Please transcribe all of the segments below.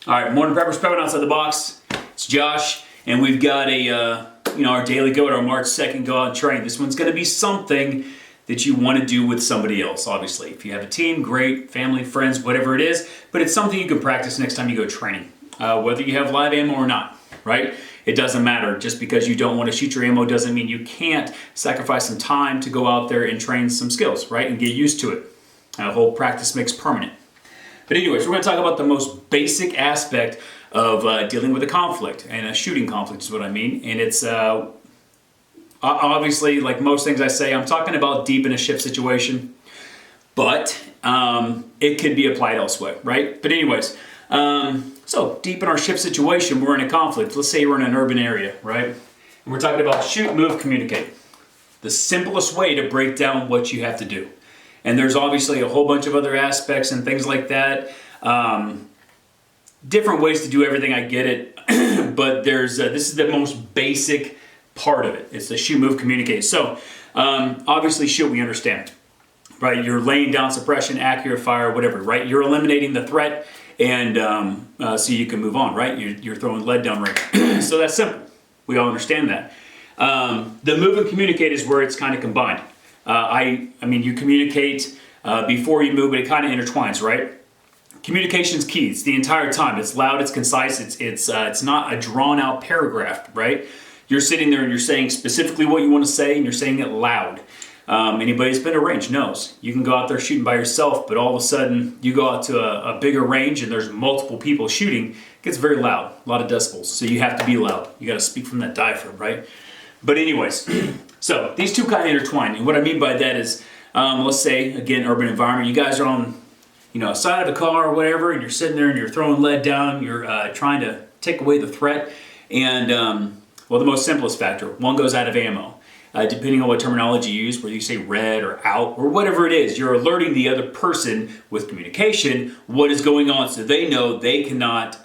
All right, morning preppers prepping outside the box. It's Josh, and we've got our daily Go-A.T, our March 2nd Go-Out train. This one's going to be something that you want to do with somebody else, obviously. If you have a team, great, family, friends, whatever it is, but it's something you can practice next time you go training, whether you have live ammo or not, right? It doesn't matter. Just because you don't want to shoot your ammo doesn't mean you can't sacrifice some time to go out there and train some skills, right? And get used to it. A whole practice makes permanent. But anyways, we're going to talk about the most basic aspect of dealing with a conflict, and a shooting conflict is what I mean. And it's obviously, like most things I say, I'm talking about deep in a ship situation, but it could be applied elsewhere, right? But anyways, so deep in our ship situation, we're in a conflict. Let's say we're in an urban area, right? And we're talking about shoot, move, communicate. The simplest way to break down what you have to do. And there's obviously a whole bunch of other aspects and things like that. Different ways to do everything, I get it. But this is the most basic part of it. It's the shoot, move, communicate. So obviously shoot, we understand, right? You're laying down suppression, accurate fire, whatever, right? You're eliminating the threat, and so you can move on, right? You're throwing lead down range. So that's simple. We all understand that. The move and communicate is where it's kind of combined. I mean, you communicate before you move, but it kind of intertwines, right? Communication is key. It's the entire time. It's loud, it's concise, it's not a drawn-out paragraph, right? You're sitting there and you're saying specifically what you want to say, and you're saying it loud. Anybody who's been to range knows. You can go out there shooting by yourself, but all of a sudden you go out to a bigger range and there's multiple people shooting. It gets very loud, a lot of decibels, so you have to be loud. You got to speak from that diaphragm, right? But anyways, so these two kind of intertwine. And what I mean by that is, let's say, again, urban environment, you guys are on, a side of a car or whatever, and you're sitting there and you're throwing lead down, you're trying to take away the threat, and, well, the most simplest factor, one goes out of ammo. Depending on what terminology you use, whether you say red or out or whatever it is, you're alerting the other person with communication what is going on, so they know they cannot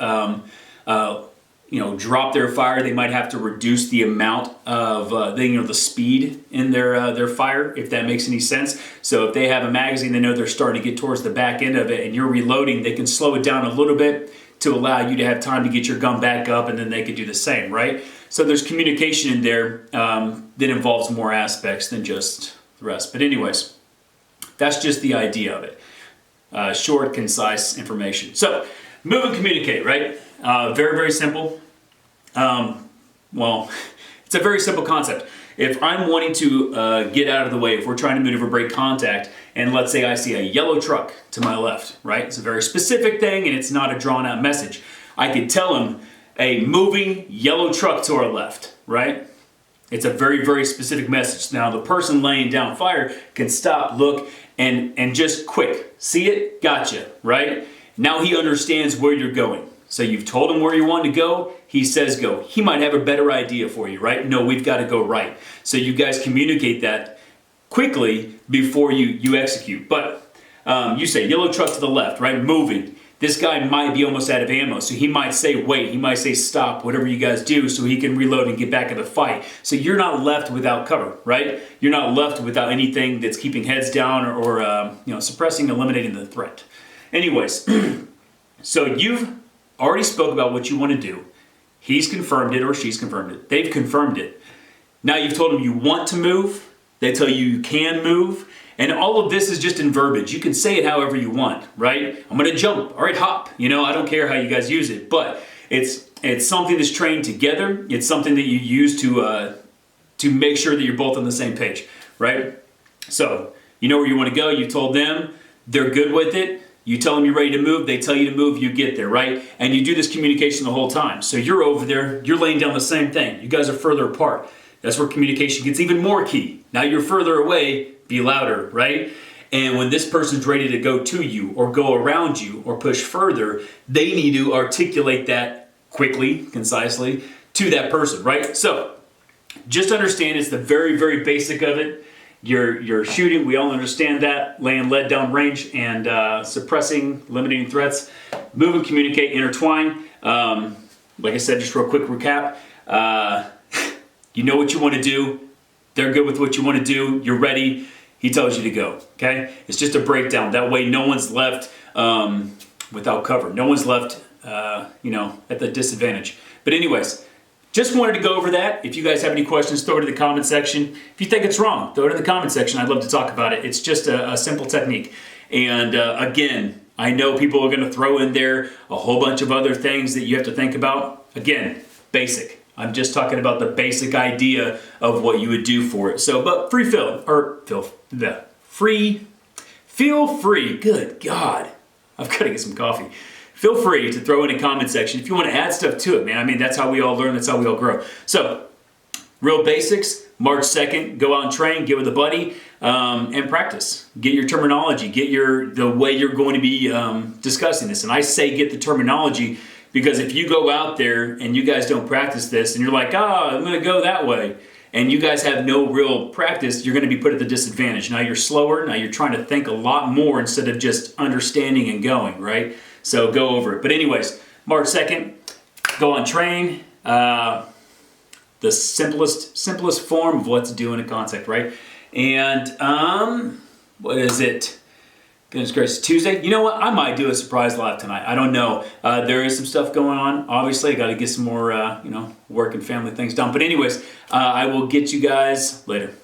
drop their fire. They might have to reduce the amount of the speed in their fire, if that makes any sense. So if they have a magazine, they know they're starting to get towards the back end of it, and you're reloading, they can slow it down a little bit to allow you to have time to get your gun back up, and then they could do the same, right? So there's communication in there that involves more aspects than just the rest. But anyways, that's just the idea of it. Short, concise information. So move and communicate, right? Very, very simple. Well, it's a very simple concept. If I'm wanting to get out of the way, if we're trying to maneuver break contact, and let's say I see a yellow truck to my left, right? It's a very specific thing, and it's not a drawn-out message. I could tell him a moving yellow truck to our left, right? It's a very, very specific message. Now, the person laying down fire can stop, look, and just quick. See it? Gotcha, right? Now he understands where you're going. So you've told him where you want to go, he says go. He might have a better idea for you, right? No, we've got to go right. So you guys communicate that quickly before you execute. But you say yellow truck to the left, right? Moving. This guy might be almost out of ammo, so he might say wait, he might say stop, whatever you guys do, so he can reload and get back in the fight. So you're not left without cover, right? You're not left without anything that's keeping heads down or suppressing, eliminating the threat. Anyways, so you've already spoke about what you want to do. He's confirmed it or she's confirmed it. They've confirmed it. Now you've told them you want to move. They tell you you can move. And all of this is just in verbiage. You can say it however you want, right? I'm going to jump. All right, hop. I don't care how you guys use it. But it's something that's trained together. It's something that you use to make sure that you're both on the same page, right? So you know where you want to go. You told them. They're good with it. You tell them you're ready to move, they tell you to move, you get there, right? And you do this communication the whole time. So you're over there, you're laying down the same thing. You guys are further apart. That's where communication gets even more key. Now you're further away, be louder, right? And when this person's ready to go to you or go around you or push further, they need to articulate that quickly, concisely to that person, right? So just understand it's the very, very basic of it. You're shooting, we all understand that, laying lead down range and suppressing, limiting threats. Move and communicate, intertwine. Like I said, just real quick recap. You know what you want to do. They're good with what you want to do. You're ready. He tells you to go, okay? It's just a breakdown. That way no one's left without cover. No one's left at the disadvantage. But anyways, just wanted to go over that. If you guys have any questions, throw it in the comment section. If you think it's wrong, throw it in the comment section. I'd love to talk about it. It's just a simple technique. And again, I know people are going to throw in there a whole bunch of other things that you have to think about. Again, basic. I'm just talking about the basic idea of what you would do for it. So, but feel free, good God, I've got to get some coffee. Feel free to throw in a comment section if you want to add stuff to it, man. I mean, that's how we all learn, that's how we all grow. So, real basics, March 2nd, go out and train, get with a buddy, and practice. Get your terminology, get the way you're going to be discussing this. And I say get the terminology because if you go out there and you guys don't practice this and you're like, I'm going to go that way, and you guys have no real practice, you're going to be put at the disadvantage. Now you're slower, now you're trying to think a lot more instead of just understanding and going, right? So go over it. But anyways, March 2nd, go on train. The simplest form of what to do in a contact, right? And what is it? Goodness gracious, Tuesday. You know what? I might do a surprise live tonight. I don't know. There is some stuff going on. Obviously, I got to get some more, work and family things done. But anyways, I will get you guys later.